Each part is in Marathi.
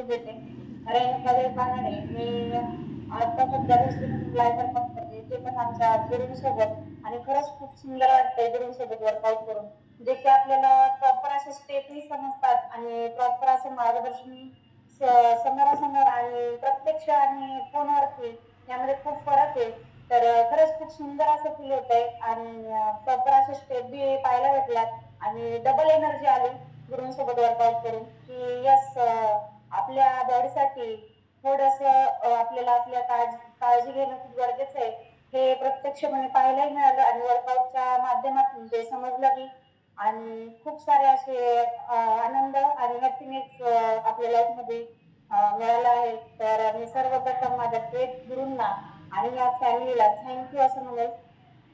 देते. रेणुकादेवी पहाडे मी आता सध्या दुसरी लायबर पण करते ते पण आमच्या गुरूंसोबत आणि खरंच खूप सुंदर वाटतंय गुरूंसोबत वर्कआउट करून. जे की आपल्याला प्रॉपर असे स्टेपही समजतात आणि प्रॉपर असं मार्गदर्शन समोरासमोर आणि प्रत्यक्ष आणि फोनवरती यामध्ये खूप फरक आहे. तर खरंच खूप सुंदर असं फील होतंय आणि प्रॉपर असे स्टेप बी पाहायला भेटल्यात आणि डबल एनर्जी आली गुरूंसोबत वर्कआउट करून की यस आपल्या बॉडीसाठी थोडंसं आपल्याला आपल्या काळजी घेणं खूप गरजेचं आहे. हे प्रत्यक्षपणे पाहायलाही मिळालं आणि वर्कआउटच्या माध्यमातून ते समजलं बी आणि खूप सारे असे आनंद आणि हॅपीनेस आपल्या लाईफमध्ये मिळाला आहे. तर मी सर्वप्रथम माझ्या थेट गुरूंना आणि या फॅमिलीला थँक्यू असं म्हणेल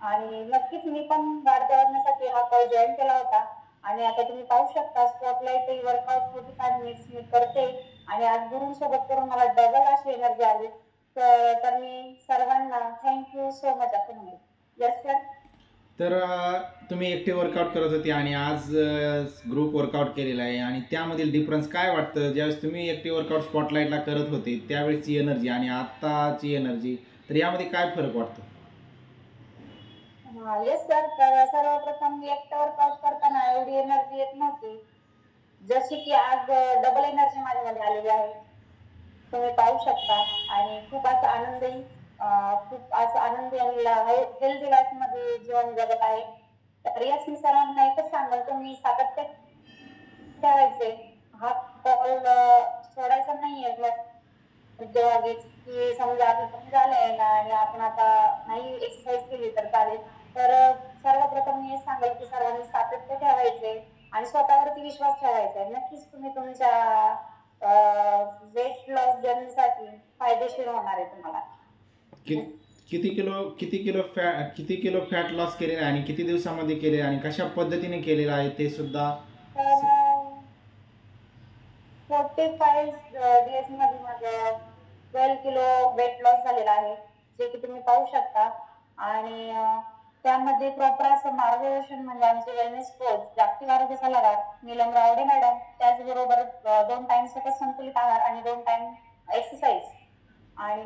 आणि नक्कीच मी पण वाढत्या वजनासाठी हा कॉल जॉईन केला होता आणि आता तुम्ही पाहू शकता स्पॉटलाईट वर्कआउट 45 मिनिट्स मी करते आणि आज गुरूंसोबत करून मला डबल अशी एनर्जी आली. तर मी सर्वांना थँक्यू सो मच असं म्हणेल. Yes sir. तर तुम्ही एकटे वर्कआउट करत होते आणि आज ग्रुप वर्कआउट केलेला आहे आणि त्यामधील डिफरन्स काय वाटतं? ज्यावेळेस तुम्ही एकटे वर्कआउट स्पॉटलाईटला करत होते त्यावेळेसची एनर्जी आणि आत्ताची एनर्जी, तर यामध्ये काय फरक वाटतो? Yes sir. तर सर्वप्रथम मी एकटं वर्कआउट करताना एवढी एनर्जी येत नव्हती जशी की आज डबल एनर्जी माझ्यामध्ये आलेली आहे. तुम्ही पाहू शकता आणि खूप असं आनंदही खूप असं आनंदी आणि हेल्दी लाईफ मध्ये जीवन जगत आहे. तर याच मी सर्वांना एकच सांगाल तुम्ही सातत्य ठेवायचे. हा कॉल सोडायचा नाहीये उद्योगागीच की समजा आपलं कमी झालंय ना आणि आपण आता नाही एक्सरसाइज केली तर चालेल. तर सर्वप्रथम मी हे सांगेल की सर्वांनी सातत्य ठेवायचे आणि स्वतःवरती विश्वास ठेवायचा आहे. नक्कीच तुम्ही तुमच्या वेट लॉस जर्नीसाठी फायदेशीर होणार आहे तुम्हाला. कि किती किलो फॅट लॉस केलेला आहे आणि किती दिवसामध्ये केलेला आहे आणि कशा पद्धतीने केलेला आहे ते सुद्धा. तर 45 डेज मध्ये माझं 12 किलो वेट लॉस झालेला आहे जे की तुम्ही पाहू शकता आणि त्यामध्ये प्रॉपर असं मार्गदर्शन म्हणजे आमचे वेलनेस कोच जागतिक आरोग्य सल्लागार नीलम रावडे मॅडम त्याचबरोबर 2 टाइम सकस संतुलित आहार आणि 2 टाइम एक्सरसाइज आणि